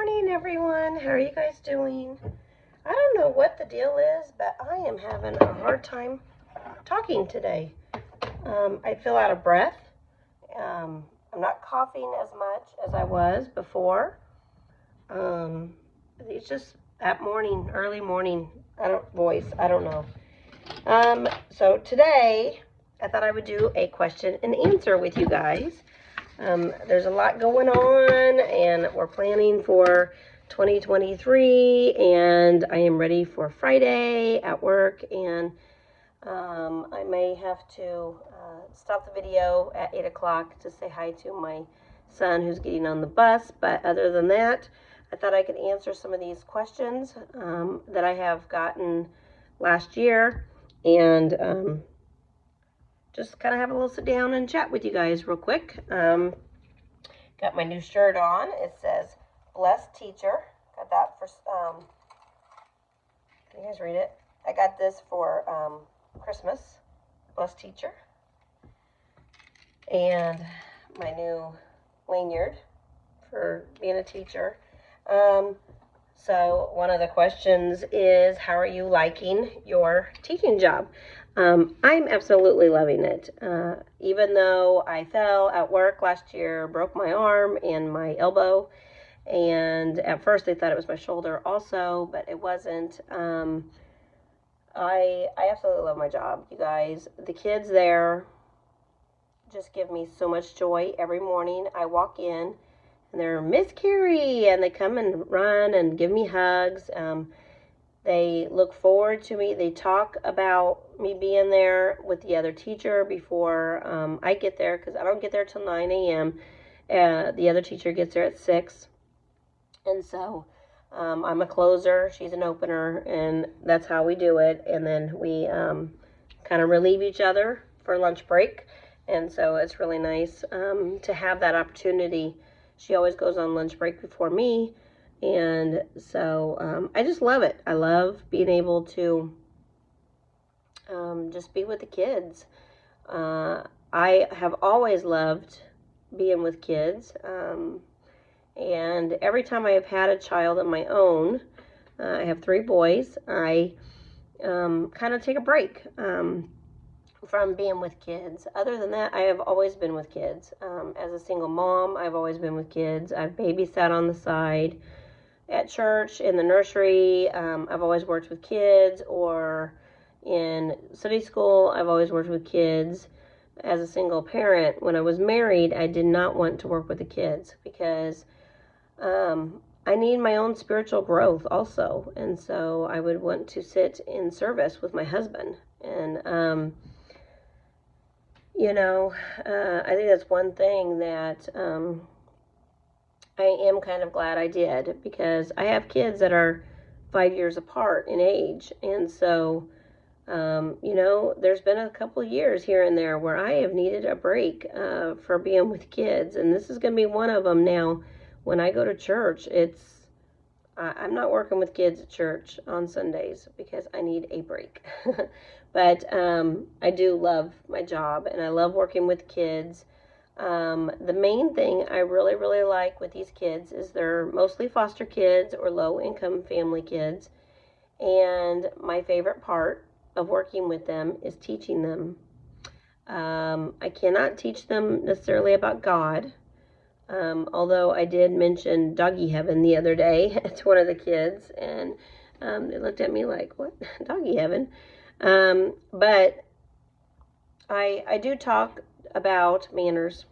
morning, everyone. How are you guys doing? I don't know what the deal is, but I am having a hard time talking today. I feel out of breath. I'm not coughing as much as I was before. It's just that morning, early morning, I don't know. So today, I thought I would do a question and answer with you guys. There's a lot going on, and we're planning for 2023, and I am ready for Friday at work, and I may have to stop the video at 8 o'clock to say hi to my son who's getting on the bus, but other than that, I thought I could answer some of these questions that I have gotten last year, and just kind of have a little sit down and chat with you guys real quick. Got my new shirt on. It says Blessed Teacher. Got that for, can you guys read it? I got this for Christmas. Blessed Teacher. And my new lanyard for being a teacher. So one of the questions is, how are you liking your teaching job? I'm absolutely loving it. Even though I fell at work last year, broke my arm and my elbow, and at first they thought it was my shoulder also, but it wasn't. I absolutely love my job, you guys. The kids there just give me so much joy every morning. I walk in, and they're Miss Kerri, and they come and run and give me hugs. They look forward to me. They talk about me being there with the other teacher before I get there, because I don't get there till 9 a.m. The other teacher gets there at 6. And so I'm a closer. She's an opener, and that's how we do it. And then we kind of relieve each other for lunch break. And so it's really nice to have that opportunity. She always goes on lunch break before me, and so I just love it. I love being able to just be with the kids. I have always loved being with kids, and every time I have had a child of my own, I have 3 boys, I kind of take a break from being with kids. Other than that, I have always been with kids. As a single mom, I've always been with kids. I've babysat on the side. At church, in the nursery, I've always worked with kids, or in Sunday school, I've always worked with kids. As a single parent, when I was married, I did not want to work with the kids, because I need my own spiritual growth also, and so I would want to sit in service with my husband. And I think that's one thing that I am kind of glad I did, because I have kids that are 5 years apart in age. And so, there's been a couple years here and there where I have needed a break for being with kids. And this is going to be one of them now. When I go to church, I'm not working with kids at church on Sundays because I need a break. But I do love my job, and I love working with kids. The main thing I really, really like with these kids is they're mostly foster kids or low-income family kids. And my favorite part of working with them is teaching them. I cannot teach them necessarily about God. Although I did mention doggy heaven the other day to one of the kids, and they looked at me like, what? Doggy heaven? But I do talk about manners,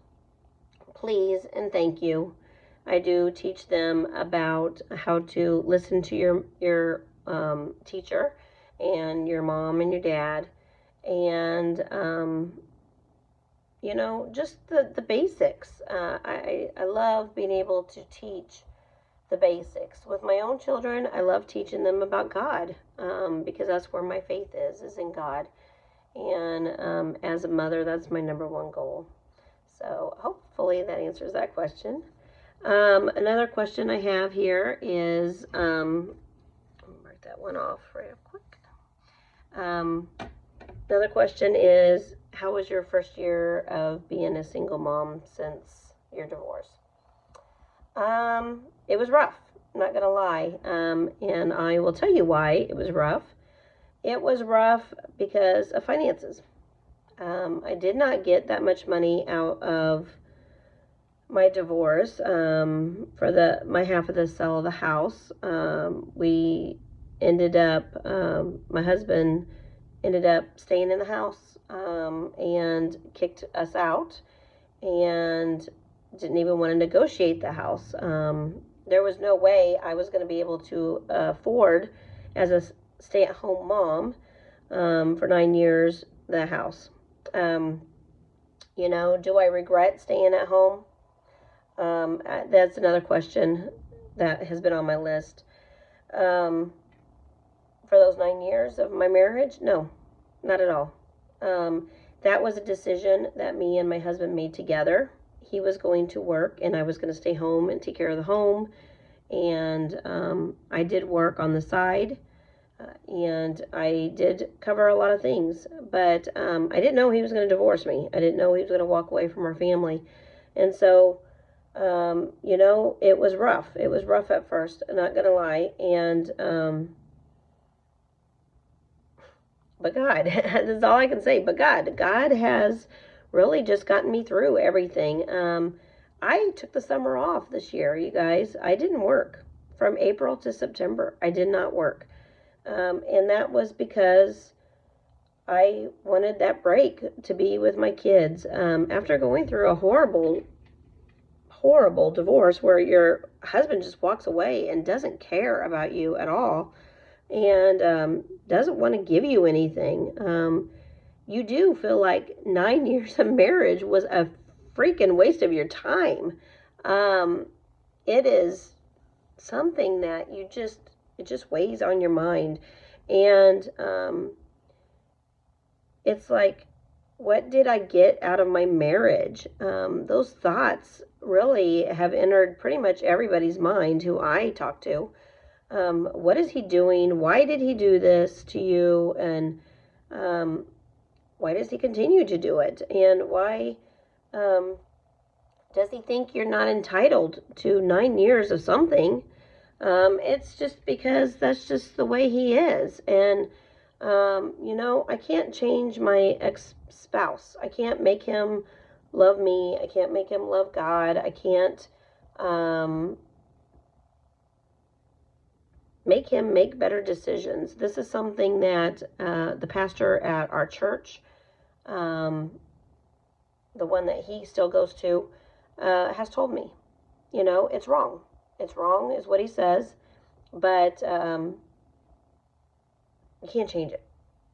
please and thank you. I do teach them about how to listen to your teacher and your mom and your dad, and just the basics. I love being able to teach the basics. With my own children, I love teaching them about God, because that's where my faith is in God. And as a mother, that's my number one goal. So hopefully that answers that question. Another question I have here is, I'll mark that one off real quick. Another question is, how was your first year of being a single mom since your divorce? It was rough. I'm not going to lie. And I will tell you why it was rough. It was rough because of finances. I did not get that much money out of my divorce for my half of the sale of the house. We ended up, my husband ended up staying in the house and kicked us out and didn't even want to negotiate the house. There was no way I was going to be able to afford, as a stay-at-home mom for 9 years, the house. Do I regret staying at home? That's another question that has been on my list. For those 9 years of my marriage, no, not at all. That was a decision that me and my husband made together. He was going to work and I was going to stay home and take care of the home. And I did work on the side. And I did cover a lot of things, but I didn't know he was going to divorce me. I didn't know he was going to walk away from our family. And so, it was rough. It was rough at first, I'm not going to lie. And, but God, that's all I can say. But God has really just gotten me through everything. I took the summer off this year, you guys. I didn't work from April to September. I did not work. And that was because I wanted that break to be with my kids. After going through a horrible, horrible divorce where your husband just walks away and doesn't care about you at all and doesn't want to give you anything, you do feel like 9 years of marriage was a freaking waste of your time. It is something that it just weighs on your mind. And it's like, what did I get out of my marriage? Those thoughts really have entered pretty much everybody's mind who I talk to. What is he doing? Why did he do this to you? And why does he continue to do it? And why does he think you're not entitled to 9 years of something? It's just because that's just the way he is. And, I can't change my ex-spouse. I can't make him love me. I can't make him love God. I can't make him make better decisions. This is something that the pastor at our church, the one that he still goes to, has told me. It's wrong. It's wrong is what he says, but you can't change it.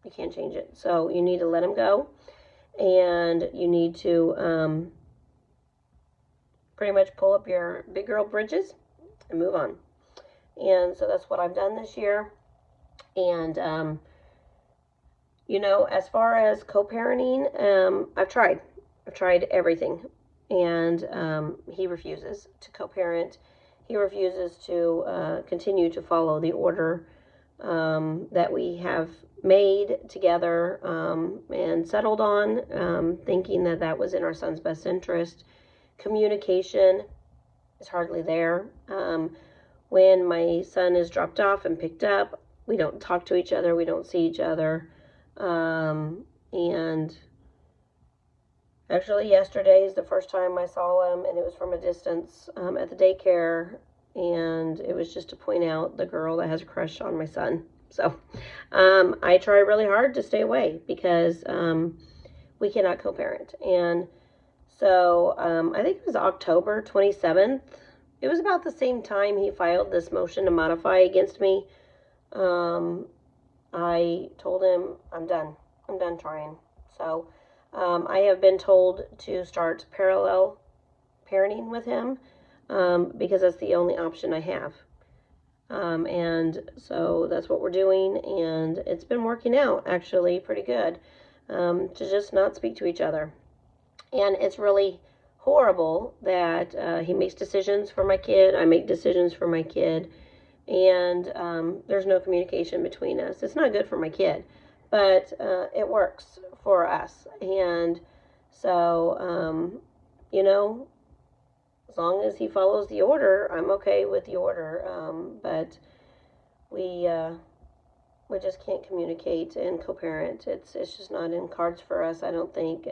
You can't change it. So you need to let him go, and you need to pretty much pull up your big girl bridges and move on. And so that's what I've done this year. And, as far as co-parenting, I've tried everything. And he refuses to co-parent. He refuses to continue to follow the order that we have made together and settled on, thinking that that was in our son's best interest. Communication is hardly there. When my son is dropped off and picked up, we don't talk to each other. We don't see each other. And actually yesterday is the first time I saw him, and it was from a distance at the daycare. And it was just to point out the girl that has a crush on my son. So I try really hard to stay away because we cannot co-parent. And so I think it was October 27th. It was about the same time he filed this motion to modify against me. I told him, I'm done trying. So I have been told to start parallel parenting with him because that's the only option I have. And so that's what we're doing, and it's been working out actually pretty good to just not speak to each other. And it's really horrible that he makes decisions for my kid, I make decisions for my kid, and there's no communication between us. It's not good for my kid, but it works for us. And so as long as he follows the order, I'm okay with the order. But we just can't communicate and co-parent. It's just not in cards for us, I don't think.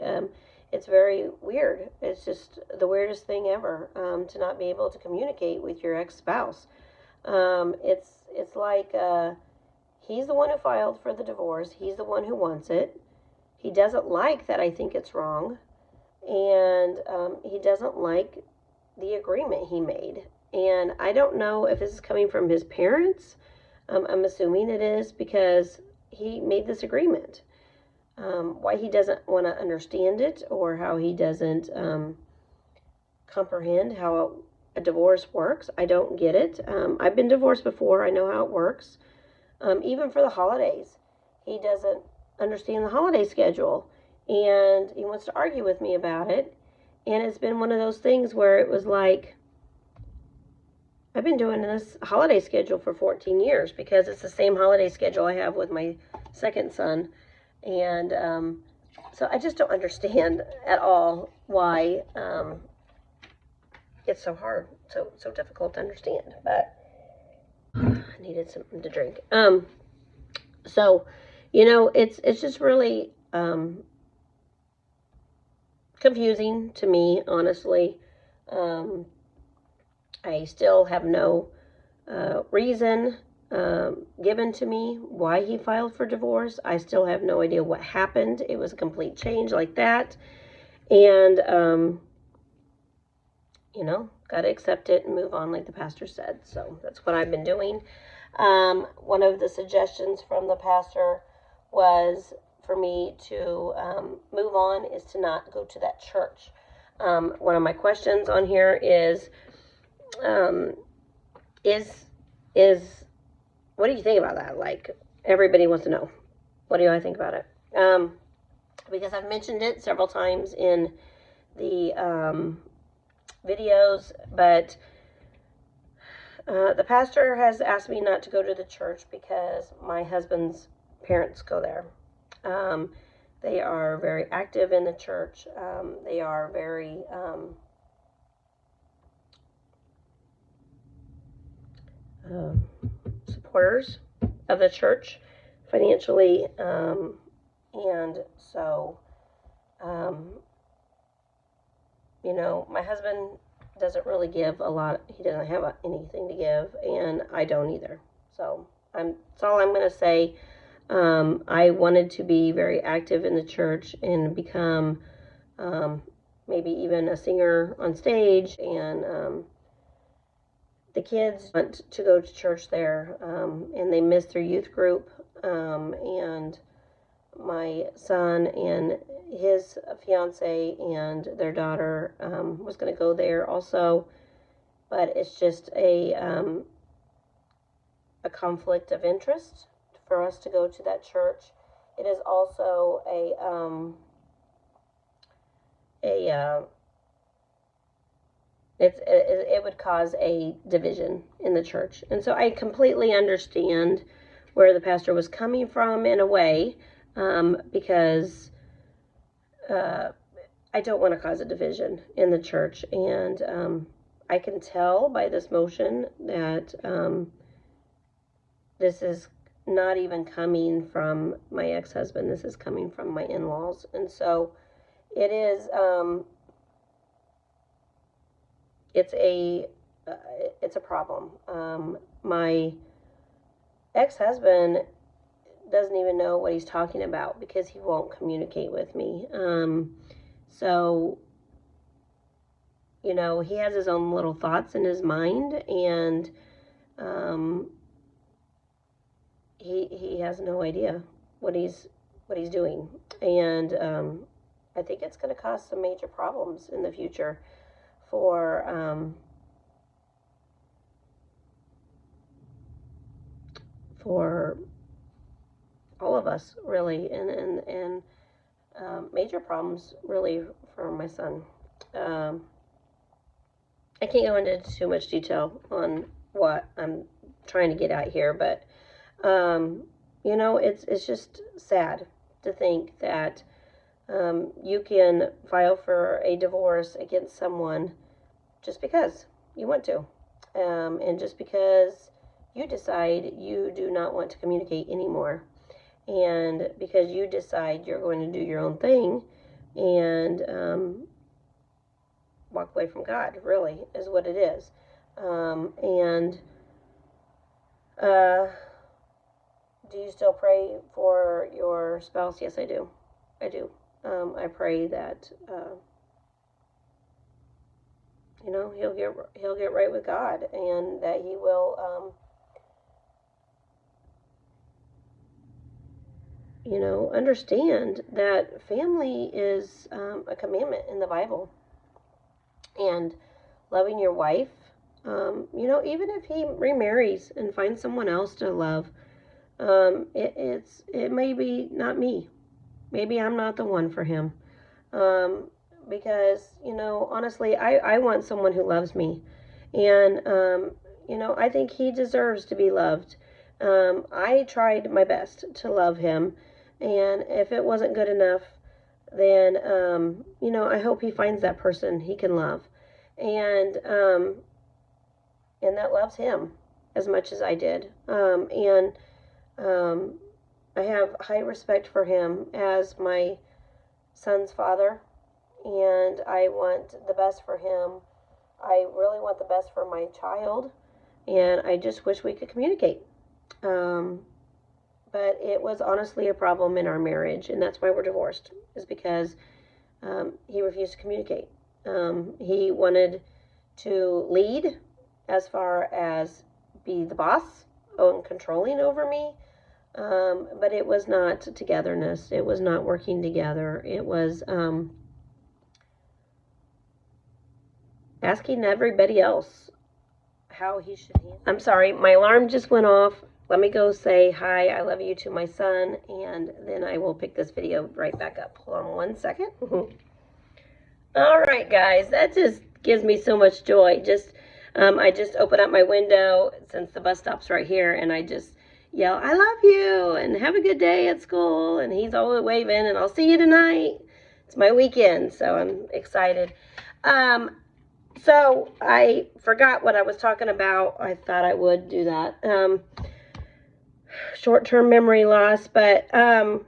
It's very weird. It's just the weirdest thing ever, to not be able to communicate with your ex-spouse. It's like he's the one who filed for the divorce. He's the one who wants it. He doesn't like that I think it's wrong. And he doesn't like the agreement he made. And I don't know if this is coming from his parents. I'm assuming it is, because he made this agreement. Why he doesn't want to understand it, or how he doesn't comprehend how a divorce works, I don't get it. I've been divorced before. I know how it works. Even for the holidays, he doesn't understand the holiday schedule, and he wants to argue with me about it. And it's been one of those things where it was like, I've been doing this holiday schedule for 14 years because it's the same holiday schedule I have with my second son. And so I just don't understand at all why it's so hard, so difficult to understand. But I needed something to drink. So, it's just really confusing to me, honestly. I still have no reason given to me why he filed for divorce. I still have no idea what happened. It was a complete change like that. And, got to accept it and move on, like the pastor said. So that's what I've been doing. One of the suggestions from the pastor was for me to move on, is to not go to that church. One of my questions on here is what do you think about that? Like, everybody wants to know. What do I think about it? Because I've mentioned it several times in the videos, but the pastor has asked me not to go to the church because my husband's parents go there. They are very active in the church. They are very supporters of the church financially, and so my husband doesn't really give a lot. He doesn't have anything to give, and I don't either. So that's all I'm going to say. I wanted to be very active in the church and become maybe even a singer on stage, and the kids want to go to church there, and they miss their youth group, and my son and his fiance and their daughter was going to go there also, but it's just a conflict of interest for us to go to that church. It is also it would cause a division in the church. And so I completely understand where the pastor was coming from in a way, because I don't want to cause a division in the church. And I can tell by this motion that this is not even coming from my ex-husband. This is coming from my in-laws. And so it is, it's a problem. My ex-husband doesn't even know what he's talking about because he won't communicate with me. So, he has his own little thoughts in his mind, and he has no idea what he's doing. And I think it's going to cause some major problems in the future for all of us, really, and major problems, really, for my son. I can't go into too much detail on what I'm trying to get at here, but it's just sad to think that you can file for a divorce against someone just because you want to. And just because you decide you do not want to communicate anymore. And because you decide you're going to do your own thing and walk away from God, really, is what it is. Do you still pray for your spouse? Yes, I do. I do. I pray that he'll get right with God, and that he will understand that family is a commandment in the Bible, and loving your wife. Even if he remarries and finds someone else to love, it may be not me. Maybe I'm not the one for him. Because, honestly, I want someone who loves me. And, I think he deserves to be loved. I tried my best to love him. And if it wasn't good enough, then, I hope he finds that person he can love. And that loves him as much as I did. I have high respect for him as my son's father, and I want the best for him. I really want the best for my child, and I just wish we could communicate. But it was honestly a problem in our marriage, and that's why we're divorced, is because he refused to communicate. He wanted to lead as far as be the boss and controlling over me. But it was not togetherness. It was not working together. It was asking everybody else how he should handle. I'm sorry, my alarm just went off. Let me go say hi, I love you to my son, and then I will pick this video right back up. Hold on one second. All right, guys, that just gives me so much joy. I just open up my window since the bus stop's right here, and I just yell, I love you, and have a good day at school. And he's always waving, and I'll see you tonight. It's my weekend, so I'm excited. So I forgot what I was talking about. I thought I would do that. Short-term memory loss, but I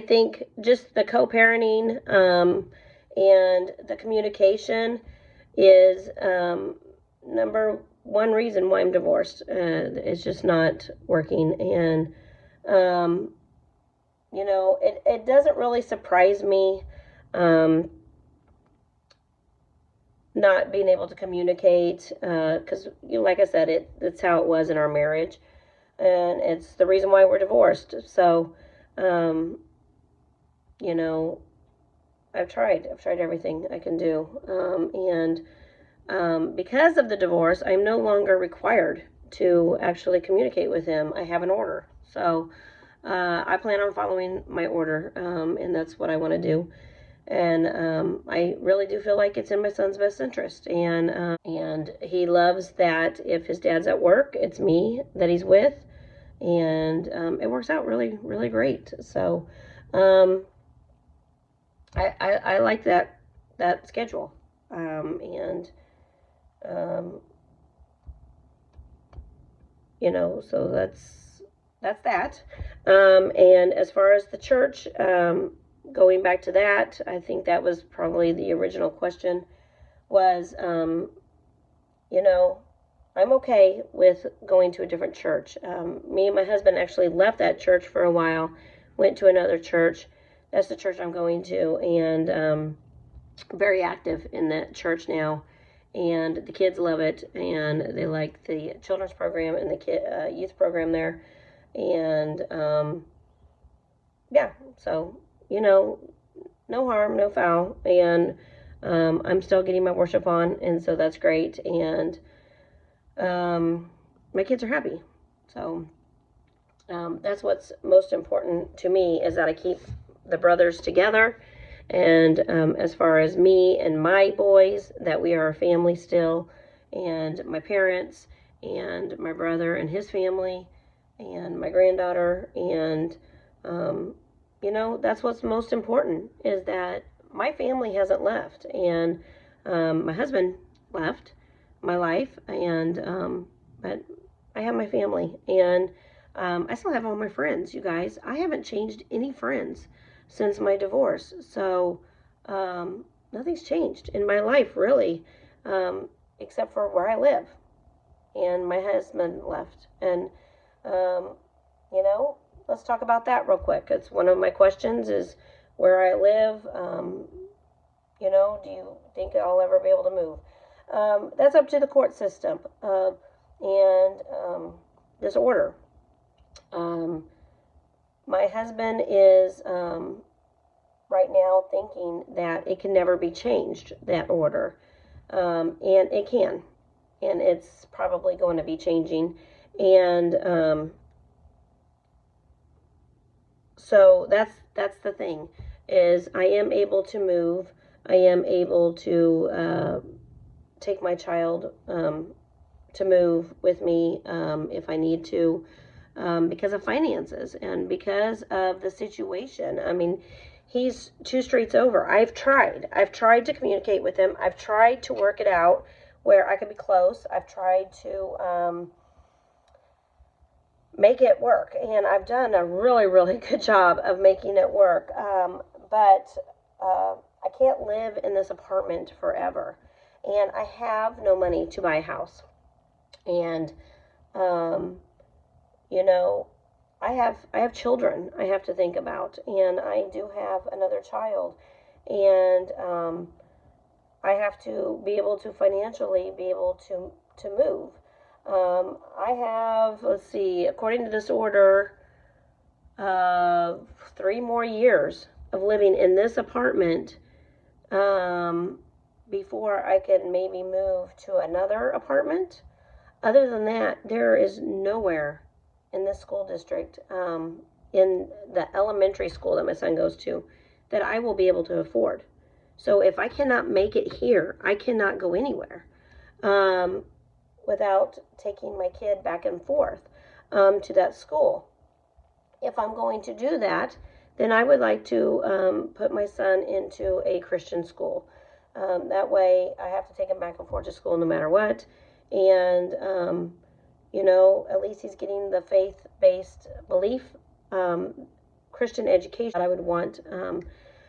think just the co-parenting and the communication is number one reason why I'm divorced. It's just not working, and it doesn't really surprise me not being able to communicate, because like I said, it's how it was in our marriage, and it's the reason why we're divorced. So I've tried everything I can do, and because of the divorce, I'm no longer required to actually communicate with him. I have an order. So I plan on following my order, and that's what I want to do. And I really do feel like it's in my son's best interest. And he loves that if his dad's at work, it's me that he's with. And it works out really, really great. So I like that schedule. So that's that. And as far as the church, going back to that, I think that was probably the original question, was, I'm okay with going to a different church. Me and my husband actually left that church for a while, went to another church. That's the church I'm going to, and very active in that church now. And the kids love it, and they like the children's program and the youth program there. And so no harm, no foul, and I'm still getting my worship on, and so that's great. And my kids are happy. So that's what's most important to me, is that I keep the brothers together. And as far as me and my boys, that we are a family still, and my parents and my brother and his family and my granddaughter, and that's what's most important, is that my family hasn't left. And My husband left my life, but I have my family, and I still have all my friends, you guys. I haven't changed any friends since my divorce, so nothing's changed in my life, really, except for where I live. And my husband left. And, you know, let's talk about that real quick. It's one of my questions is where I live. You know, do you think I'll ever be able to move? That's up to the court system and this order. My husband is right now thinking that it can never be changed, that order. And it can. And it's probably going to be changing. And so that's the thing, is I am able to move. I am able to take my child to move with me if I need to, because of finances and because of the situation. I mean, he's 2 streets over. I've tried to communicate with him. I've tried to work it out where I could be close. I've tried to make it work, and I've done a really, really good job of making it work. But I can't live in this apartment forever, and I have no money to buy a house. And you know, I have children I have to think about, and I do have another child, and I have to be able to financially be able to move. I have, let's see, according to this order, 3 more years of living in this apartment before I could maybe move to another apartment. Other than that, there is nowhere in this school district, in the elementary school that my son goes to, that I will be able to afford. So if I cannot make it here, I cannot go anywhere without taking my kid back and forth to that school. If I'm going to do that, then I would like to put my son into a Christian school. That way I have to take him back and forth to school no matter what. And, you know, at least he's getting the faith-based belief, Christian education that I would want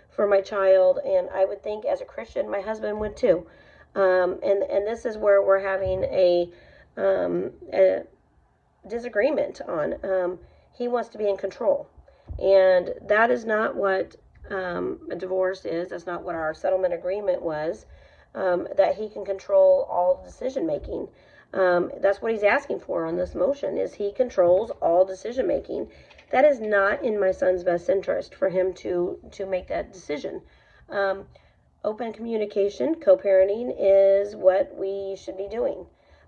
for my child. And I would think as a Christian, my husband would too. And this is where we're having a disagreement on. He wants to be in control. And that is not what a divorce is. That's not what our settlement agreement was, that he can control all decision making. That's what he's asking for on this motion, is he controls all decision making. That is not in my son's best interest for him to make that decision. Open communication, co-parenting is what we should be doing.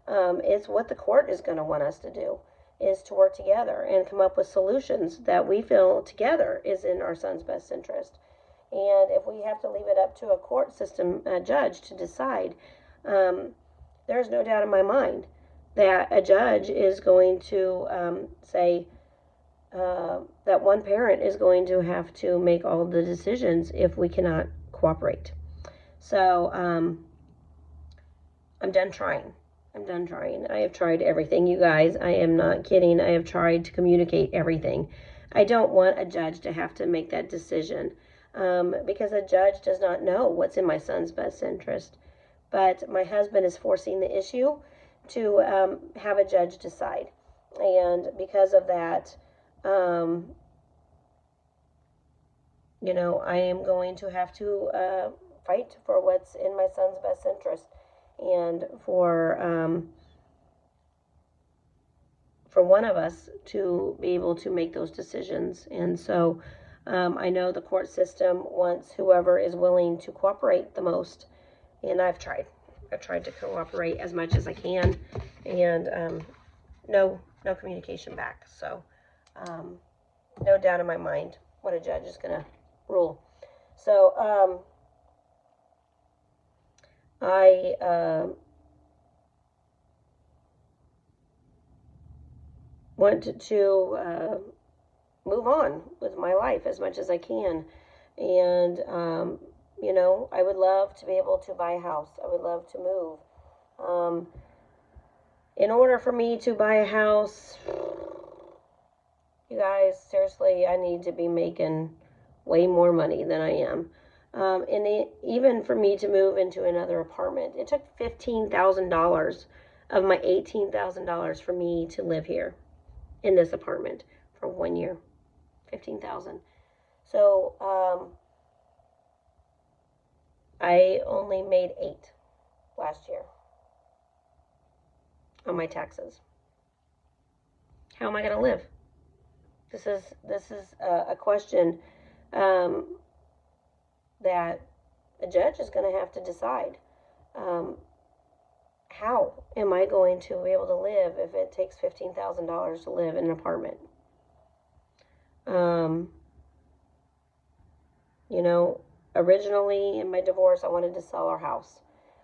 It's what the court is going to want us to do, is to work together and come up with solutions that we feel together is in our son's best interest. And if we have to leave it up to a court system judge to decide, there's no doubt in my mind that a judge is going to say that one parent is going to have to make all the decisions if we cannot cooperate. So I'm done trying. I have tried everything, you guys. I am not kidding. I have tried to communicate everything. I don't want a judge to have to make that decision because a judge does not know what's in my son's best interest. But my husband is forcing the issue to have a judge decide. And because of that, you know, I am going to have to fight for what's in my son's best interest, and for one of us to be able to make those decisions. And so I know the court system wants whoever is willing to cooperate the most, and I've tried to cooperate as much as I can, and no communication back. So no doubt in my mind what a judge is going to rule. So I want to move on with my life as much as I can, and You know, I would love to be able to buy a house. I would love to move. In order for me to buy a house, you guys, seriously, I need to be making way more money than I am. Even for me to move into another apartment, it took $15,000 of my $18,000 for me to live here in this apartment for 1 year. 15,000. So I only made 8 last year on my taxes. How am I going to live? This is a question that a judge is going to have to decide. How am I going to be able to live if it takes $15,000 to live in an apartment? You know, originally in my divorce, I wanted to sell our house.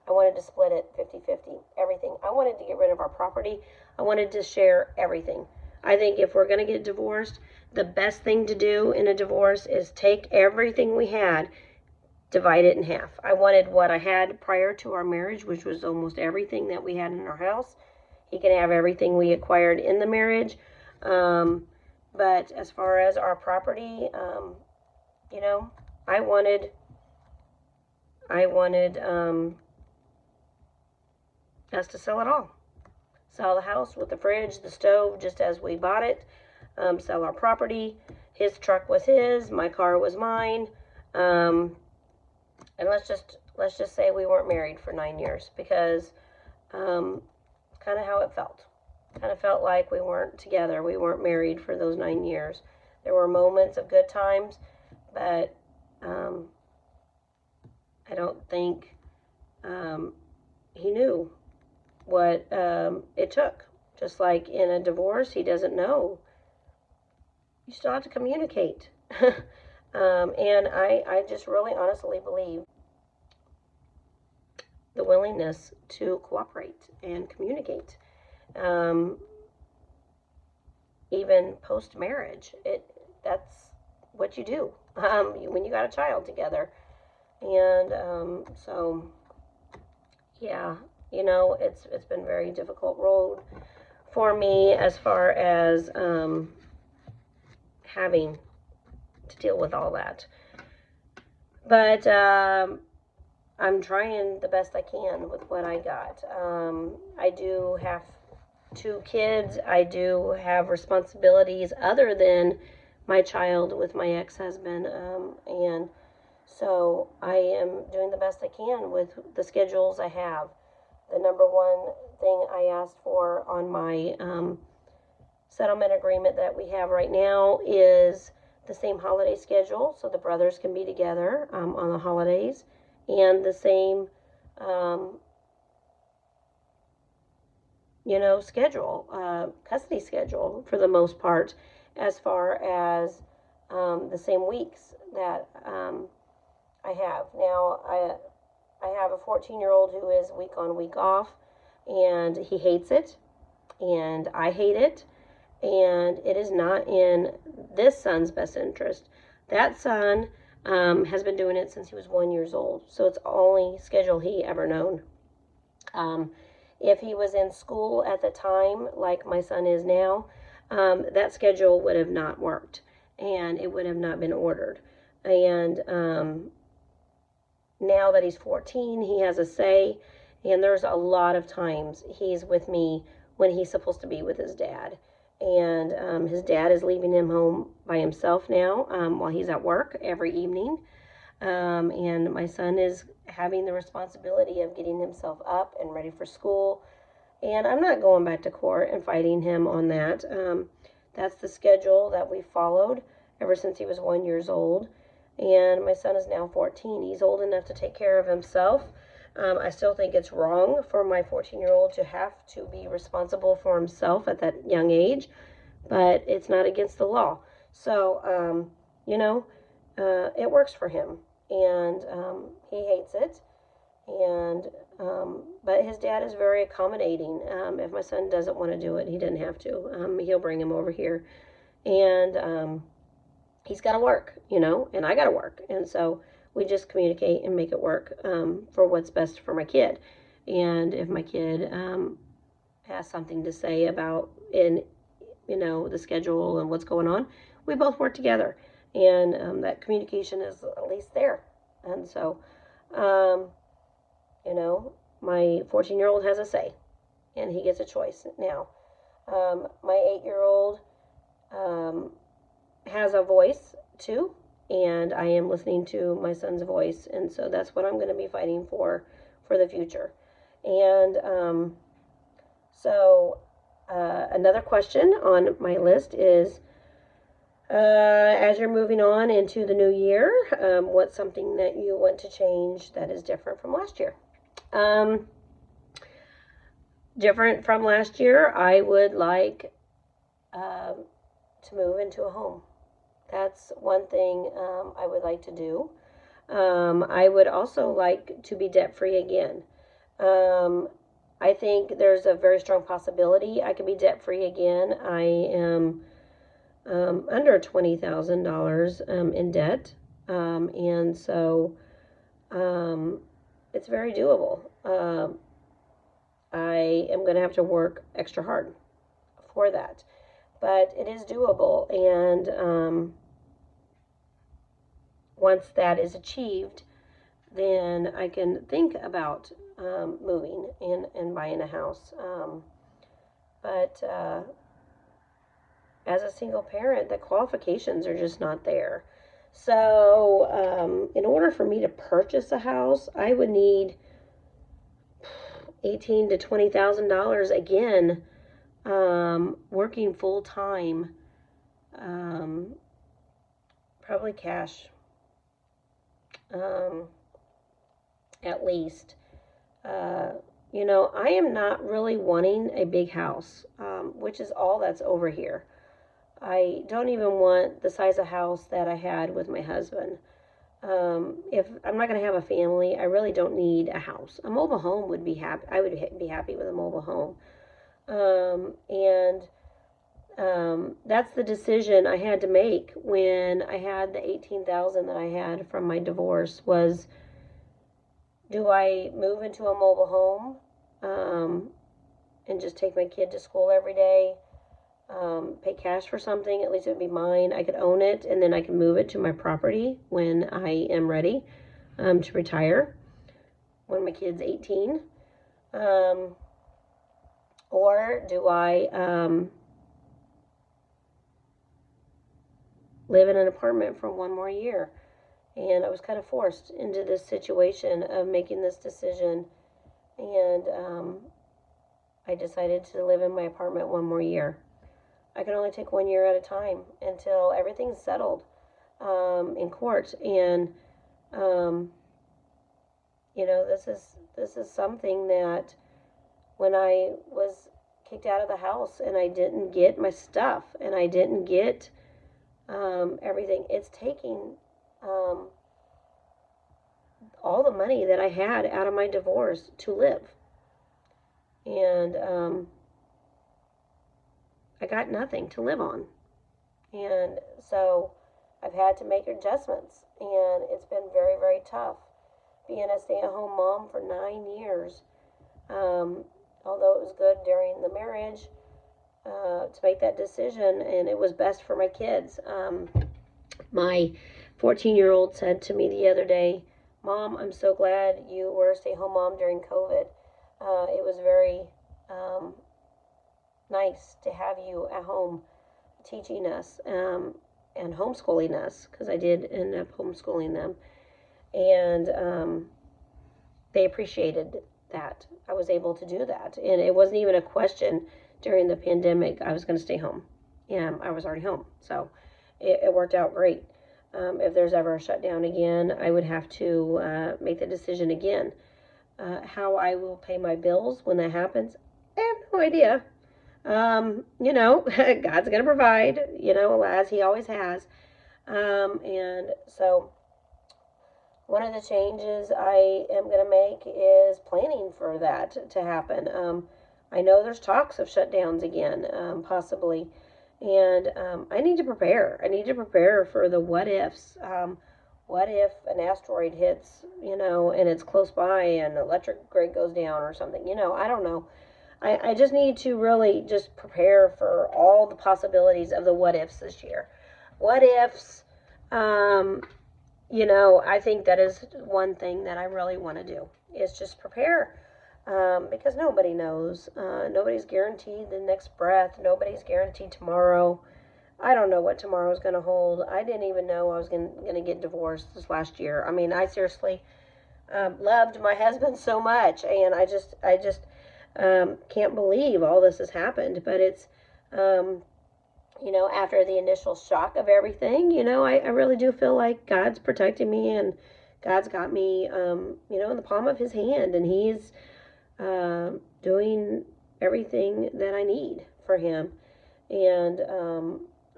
I wanted to split it 50-50, everything. I wanted to get rid of our property. I wanted to share everything. I think if we're going to get divorced, the best thing to do in a divorce is take everything we had, divide it in half. I wanted what I had prior to our marriage, which was almost everything that we had in our house. He can have everything we acquired in the marriage. But as far as our property, you know, I wanted us to sell it all. Sell the house with the fridge, the stove, just as we bought it. Sell our property. His truck was his. My car was mine. And let's just say we weren't married for 9 years, because kind of how it felt. Kind of felt like we weren't together. We weren't married for those 9 years. There were moments of good times, but I don't think he knew what it took. Just like in a divorce, he doesn't know. You still have to communicate. And I just really honestly believe the willingness to cooperate and communicate. Even post-marriage, that's what you do when you got a child together. And so, yeah, you know, it's been a very difficult road for me as far as having to deal with all that. But I'm trying the best I can with what I got. I do have 2 kids. I do have responsibilities other than my child with my ex-husband. And so I am doing the best I can with the schedules I have. The number one thing I asked for on my settlement agreement that we have right now is the same holiday schedule, so the brothers can be together on the holidays, and the same schedule, custody schedule for the most part, as far as the same weeks that I have. Now, I have a 14-year-old who is week on, week off, and he hates it, and I hate it, and it is not in this son's best interest. That son has been doing it since he was 1 year old, so it's the only schedule he ever known. If he was in school at the time, like my son is now, that schedule would have not worked, and it would have not been ordered. And now that he's 14, he has a say, and there's a lot of times he's with me when he's supposed to be with his dad. And his dad is leaving him home by himself now while he's at work every evening. And my son is having the responsibility of getting himself up and ready for school. And I'm not going back to court and fighting him on that. That's the schedule that we followed ever since he was 1 year old. And my son is now 14. He's old enough to take care of himself. I still think it's wrong for my 14-year-old to have to be responsible for himself at that young age, but it's not against the law. So, it works for him, and he hates it. And but his dad is very accommodating. If my son doesn't want to do it, he doesn't have to. He'll bring him over here, and he's got to work, and I got to work, and so we just communicate and make it work for what's best for my kid. And if my kid has something to say about the schedule and what's going on, we both work together, and that communication is at least there. And so, my 14-year-old has a say, and he gets a choice now. My 8-year-old has a voice too, and I am listening to my son's voice, and so that's what I'm going to be fighting for the future. And another question on my list is, as you're moving on into the new year, what's something that you want to change that is different from last year? Different from last year, I would like to move into a home. That's one thing I would like to do. I would also like to be debt-free again. I think there's a very strong possibility I could be debt-free again. I am under $20,000 in debt, and so it's very doable. I am going to have to work extra hard for that, but it is doable, and once that is achieved, then I can think about moving and buying a house. But as a single parent, the qualifications are just not there. So in order for me to purchase a house, I would need $18,000 to $20,000 again, working full time, probably cash, at least. I am not really wanting a big house, which is all that's over here. I don't even want the size of house that I had with my husband. If I'm not going to have a family, I really don't need a house. A mobile home would be happy. I would be happy with a mobile home. That's the decision I had to make when I had the $18,000 that I had from my divorce. Was, do I move into a mobile home and just take my kid to school every day, pay cash for something? At least it would be mine. I could own it, and then I can move it to my property when I am ready to retire, when my kid's 18. Or do I live in an apartment for one more year? And I was kind of forced into this situation of making this decision, and I decided to live in my apartment one more year. I can only take 1 year at a time until everything's settled in court. And this is something that, when I was kicked out of the house and I didn't get my stuff and I didn't get everything, it's taking all the money that I had out of my divorce to live. And I got nothing to live on. And so I've had to make adjustments, and it's been very, very tough being a stay-at-home mom for 9 years. Although it was good during the marriage to make that decision, and it was best for my kids. My 14-year-old said to me the other day, "Mom, I'm so glad you were a stay-at-home mom during COVID. It was very nice to have you at home teaching us and homeschooling us," because I did end up homeschooling them. And they appreciated that I was able to do that. And it wasn't even a question during the pandemic. I was going to stay home. And I was already home. So it worked out great. If there's ever a shutdown again, I would have to make the decision again. How I will pay my bills when that happens, I have no idea. God's going to provide, as he always has. And so one of the changes I am going to make is planning for that to happen. I know there's talks of shutdowns again, possibly. And I need to prepare. I need to prepare for the what ifs. What if an asteroid hits, and it's close by and the electric grid goes down or something? I don't know. I just need to really just prepare for all the possibilities of the what ifs this year. What ifs, I think that is one thing that I really want to do is just prepare, because nobody knows. Nobody's guaranteed the next breath. Nobody's guaranteed tomorrow. I don't know what tomorrow is going to hold. I didn't even know I was going to get divorced this last year. I mean, I seriously loved my husband so much, and I just can't believe all this has happened. But it's, after the initial shock of everything, I really do feel like God's protecting me, and God's got me, in the palm of his hand, and he's doing everything that I need for him. And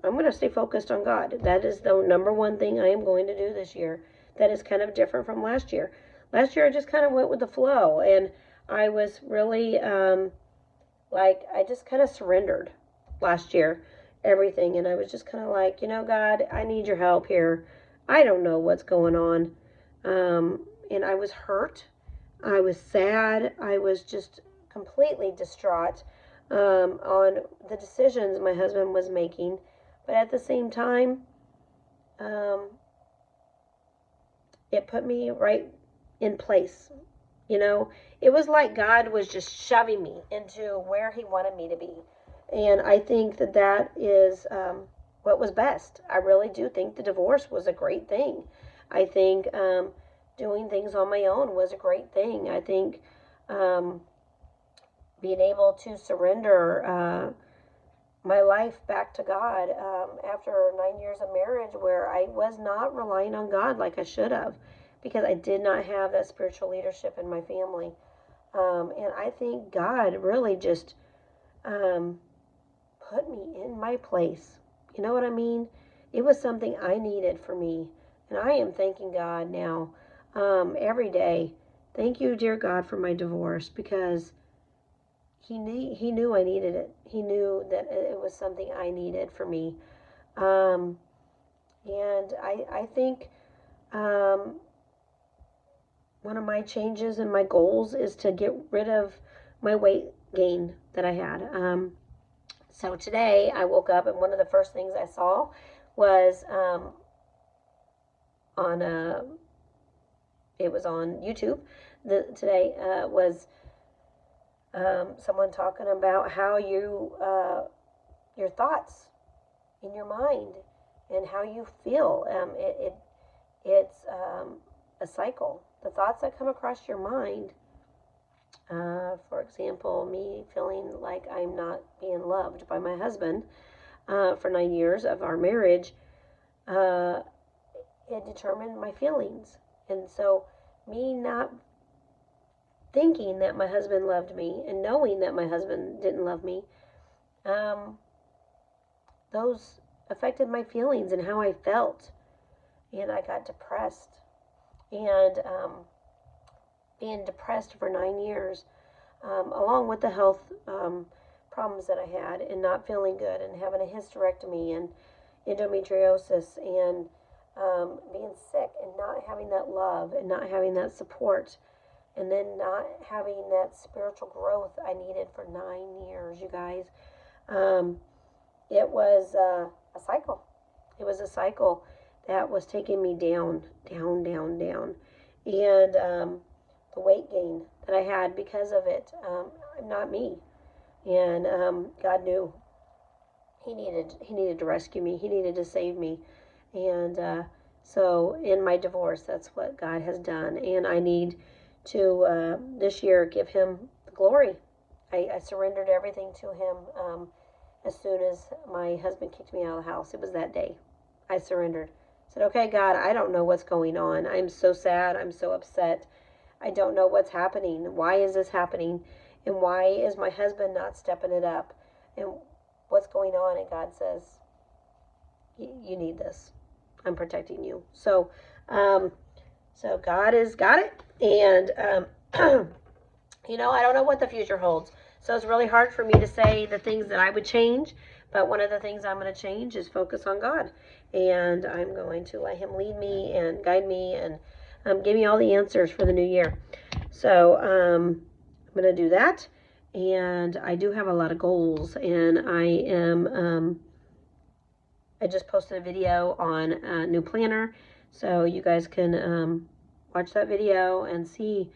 I'm going to stay focused on God. That is the number one thing I am going to do this year. That is kind of different from last year. Last year I just kind of went with the flow, and I was really I just kind of surrendered last year, everything, and I was just kind of like, God, I need your help here. I don't know what's going on. And I was hurt. I was sad. I was just completely distraught on the decisions my husband was making. But at the same time, it put me right in place. It was like God was just shoving me into where he wanted me to be. And I think that is what was best. I really do think the divorce was a great thing. I think doing things on my own was a great thing. I think being able to surrender my life back to God after 9 years of marriage, where I was not relying on God like I should have, because I did not have that spiritual leadership in my family. And I think God really just put me in my place. You know what I mean? It was something I needed for me. And I am thanking God now every day. Thank you, dear God, for my divorce, because he knew I needed it. He knew that it was something I needed for me. And I think one of my changes and my goals is to get rid of my weight gain that I had. So today I woke up, and one of the first things I saw was it was on YouTube. Today was someone talking about how your thoughts in your mind and how you feel. It's a cycle. The thoughts that come across your mind, for example, me feeling like I'm not being loved by my husband for 9 years of our marriage, it determined my feelings. And so me not thinking that my husband loved me and knowing that my husband didn't love me, those affected my feelings and how I felt. And I got depressed. And being depressed for 9 years, along with the health problems that I had, and not feeling good, and having a hysterectomy, and endometriosis, and being sick, and not having that love, and not having that support, and then not having that spiritual growth I needed for 9 years, you guys. It was a cycle. It was a cycle that was taking me down, down, down, down. And the weight gain that I had because of it, not me. And God knew He needed to rescue me. He needed to save me. And so in my divorce, that's what God has done. And I need to this year give Him the glory. I surrendered everything to Him as soon as my husband kicked me out of the house. It was that day. I surrendered. I said, okay, God, I don't know what's going on. I'm so sad. I'm so upset. I don't know what's happening. Why is this happening? And why is my husband not stepping it up? And what's going on? And God says, you need this. I'm protecting you. So God has got it. And, I don't know what the future holds. So it's really hard for me to say the things that I would change. But one of the things I'm going to change is focus on God. And I'm going to let him lead me and guide me and give me all the answers for the new year. So I'm going to do that. And I do have a lot of goals. And I just posted a video on a new planner. So you guys can watch that video and see.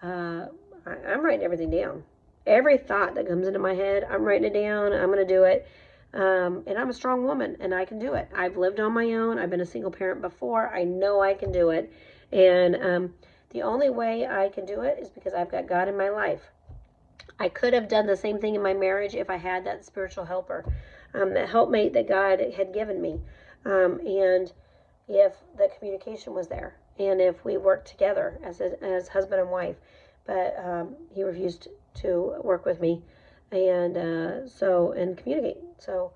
I'm writing everything down. Every thought that comes into my head, I'm writing it down. I'm going to do it. And I'm a strong woman, and I can do it. I've lived on my own. I've been a single parent before. I know I can do it. And the only way I can do it is because I've got God in my life. I could have done the same thing in my marriage if I had that spiritual helper, that helpmate that God had given me. And if the communication was there, and if we worked together as husband and wife. But he refused to work with me and communicate. So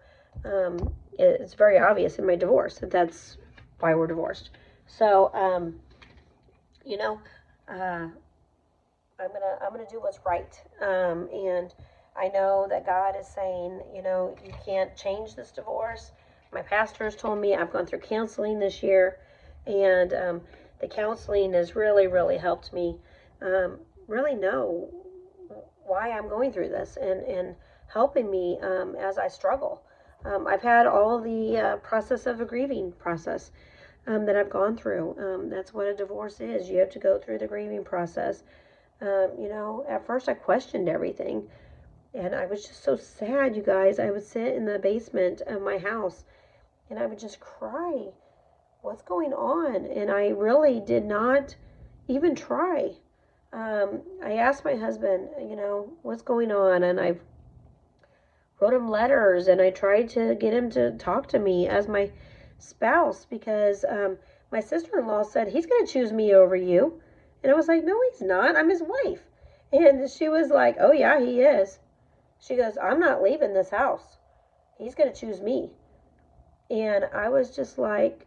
it's very obvious in my divorce that's why we're divorced. So I'm gonna do what's right. And I know that God is saying, you can't change this divorce. My pastor has told me, I've gone through counseling this year, and the counseling has really, really helped me really know why I'm going through this and helping me as I struggle. I've had all the process of a grieving process that I've gone through. That's what a divorce is. You have to go through the grieving process. At first I questioned everything, and I was just so sad, you guys. I would sit in the basement of my house, and I would just cry. What's going on? And I really did not even try. I asked my husband, what's going on? And I wrote him letters, and I tried to get him to talk to me as my spouse, because my sister-in-law said, he's going to choose me over you. And I was like, no, he's not. I'm his wife. And she was like, oh, yeah, he is. She goes, I'm not leaving this house. He's going to choose me. And I was just like,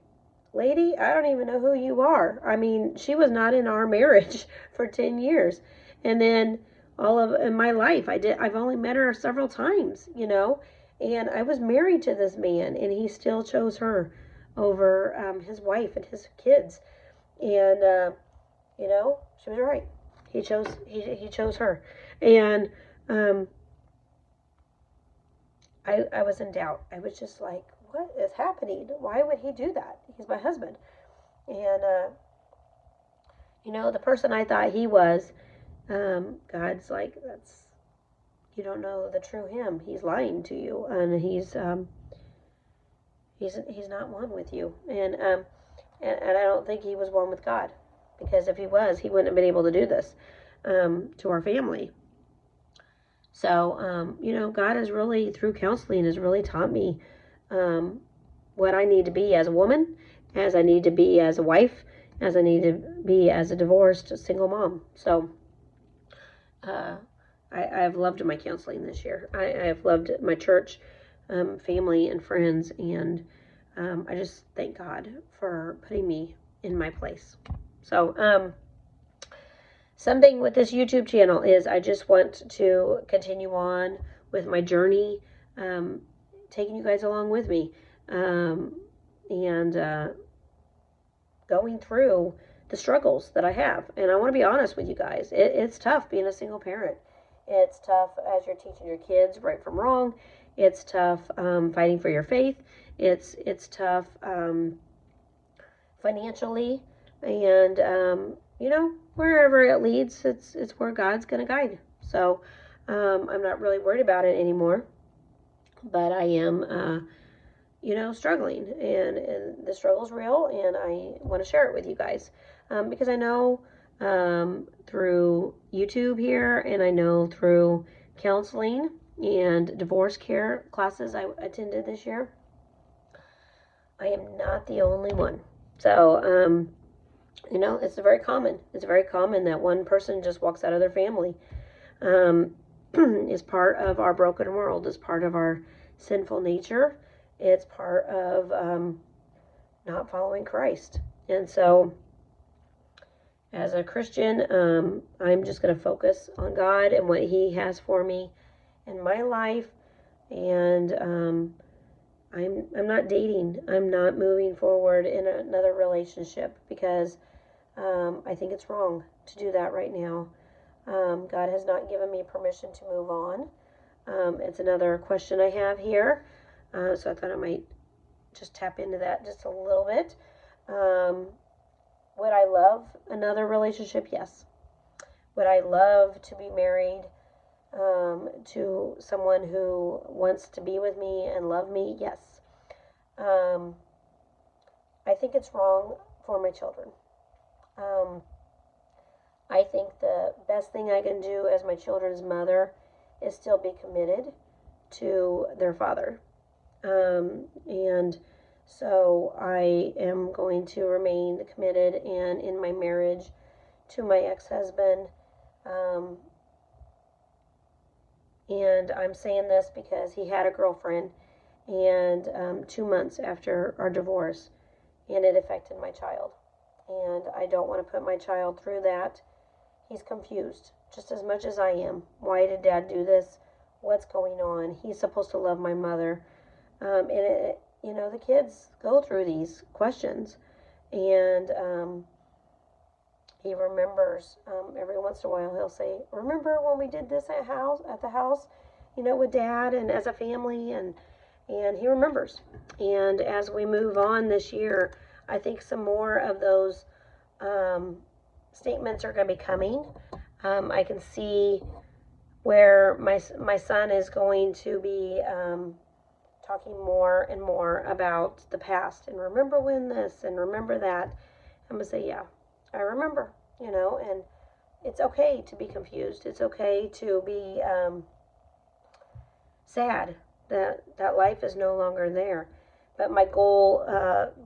lady, I don't even know who you are. I mean, she was not in our marriage for 10 years. And then in my life, I've only met her several times, and I was married to this man, and he still chose her over his wife and his kids. And she was right. He chose her. And I was in doubt. I was just like, what is happening? Why would he do that? He's my husband. And the person I thought he was, God's like, you don't know the true him. He's lying to you, and he's not one with you. And I don't think he was one with God, because if he was, he wouldn't have been able to do this to our family. So God has really, through counseling, has really taught me what I need to be as a woman, as I need to be as a wife, as I need to be as a divorced single mom. So I've loved my counseling this year. I've loved my church, family, and friends, and I just thank God for putting me in my place. So something with this YouTube channel is I just want to continue on with my journey, taking you guys along with me, and going through the struggles that I have. And I want to be honest with you guys. It's tough being a single parent. It's tough as you're teaching your kids right from wrong. It's tough fighting for your faith. It's tough financially. And, wherever it leads, it's where God's going to guide. So I'm not really worried about it anymore. But I am, struggling. And the struggle's real, and I want to share it with you guys. Because I know through YouTube here, and I know through counseling and divorce care classes I attended this year, I am not the only one. So, it's very common. It's very common that one person just walks out of their family. Is part of our broken world, is part of our sinful nature. It's part of not following Christ. And so, as a Christian, I'm just going to focus on God and what He has for me, in my life, and I'm not dating. I'm not moving forward in another relationship because I think it's wrong to do that right now. God has not given me permission to move on. It's another question I have here, so I thought I might just tap into that just a little bit. Would I love another relationship? Yes. Would I love to be married to someone who wants to be with me and love me? Yes. I think it's wrong for my children. I think the best thing I can do as my children's mother is still be committed to their father. And so I am going to remain committed and in my marriage to my ex-husband. And I'm saying this because he had a girlfriend, and 2 months after our divorce, and it affected my child. And I don't want to put my child through that. He's confused just as much as I am. Why did Dad do this? What's going on? He's supposed to love my mother. The kids go through these questions, and he remembers every once in a while. He'll say, "Remember when we did this at the house, with Dad and as a family?" And he remembers. And as we move on this year, I think some more of those statements are going to be coming. I can see where my son is going to be talking more and more about the past, and remember when this and remember that. I'm going to say, yeah, I remember, and it's okay to be confused. It's okay to be sad that life is no longer there. But my goal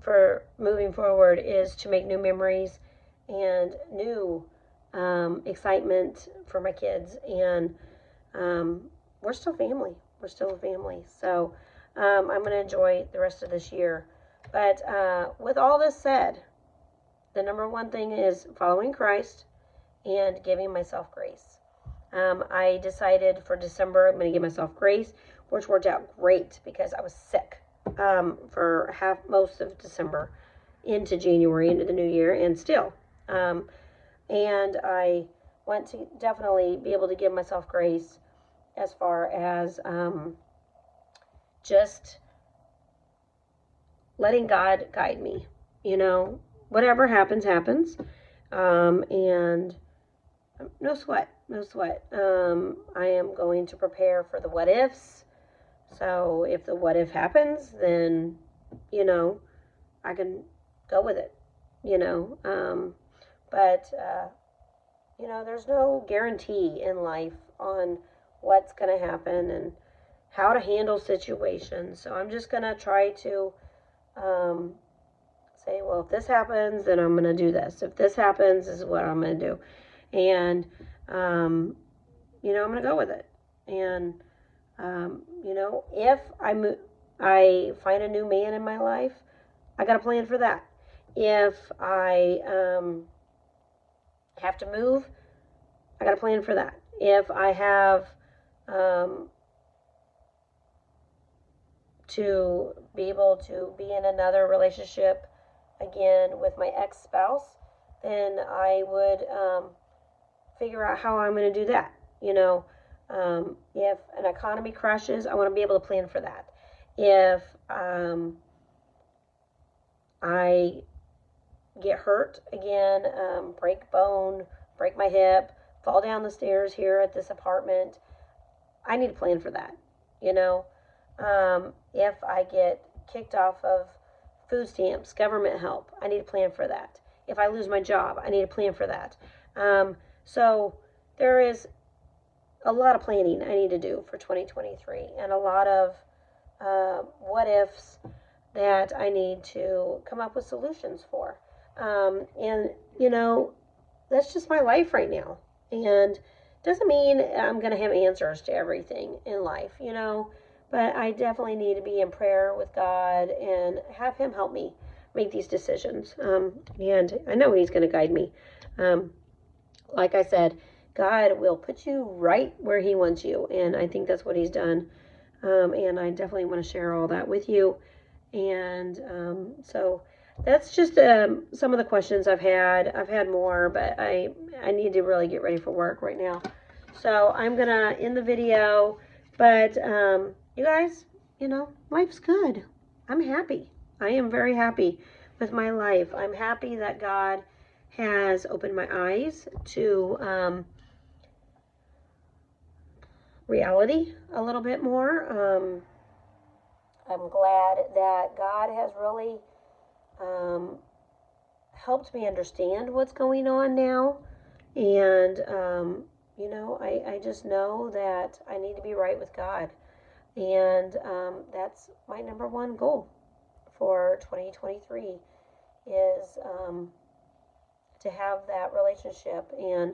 for moving forward is to make new memories and new excitement for my kids. And we're still family. We're still a family. So I'm going to enjoy the rest of this year. But with all this said, the number one thing is following Christ and giving myself grace. I decided for December I'm going to give myself grace, which worked out great because I was sick for most of December into January, into the new year, and still. And I want to definitely be able to give myself grace as far as just letting God guide me. Whatever happens, happens. And no sweat. I am going to prepare for the what ifs. So if the what if happens, then, I can go with it, but there's no guarantee in life on what's going to happen and how to handle situations. So I'm just going to try to say, well, if this happens, then I'm going to do this. If this happens, this is what I'm going to do. And, I'm going to go with it. And, if I find a new man in my life, I got a plan for that. If I have to move, I got a plan for that. If I have to be able to be in another relationship again with my ex-spouse, then I would figure out how I'm going to do that. If an economy crashes, I want to be able to plan for that. If I get hurt again, break bone, break my hip, fall down the stairs here at this apartment, I need to plan for that. If I get kicked off of food stamps, government help, I need to plan for that. If I lose my job, I need to plan for that. So there is a lot of planning I need to do for 2023 and a lot of what ifs that I need to come up with solutions for. And that's just my life right now. And doesn't mean I'm going to have answers to everything in life, but I definitely need to be in prayer with God and have Him help me make these decisions. And I know He's going to guide me. Like I said, God will put you right where he wants you. And I think that's what he's done. And I definitely want to share all that with you. And so that's just some of the questions I've had. I've had more, but I need to really get ready for work right now. So I'm going to end the video. But you guys, life's good. I'm happy. I am very happy with my life. I'm happy that God has opened my eyes to reality a little bit more. I'm glad that God has really helped me understand what's going on now. And, I just know that I need to be right with God. And that's my number one goal for 2023 is to have that relationship. And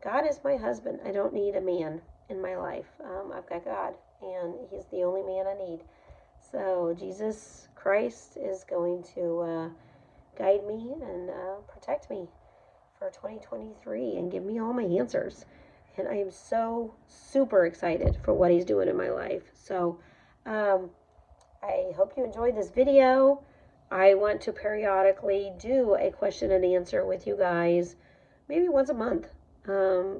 God is my husband. I don't need a man in my life. I've got God, and he's the only man I need. So Jesus Christ is going to guide me and protect me for 2023 and give me all my answers. And I am so super excited for what he's doing in my life. So I hope you enjoyed this video. I want to periodically do a question and answer with you guys, maybe once a month,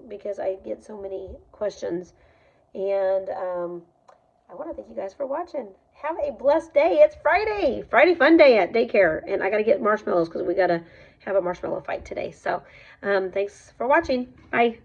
because I get so many questions. And I want to thank you guys for watching. Have a blessed day. It's Friday. Friday fun day at daycare. And I got to get marshmallows because we got to have a marshmallow fight today. So thanks for watching. Bye.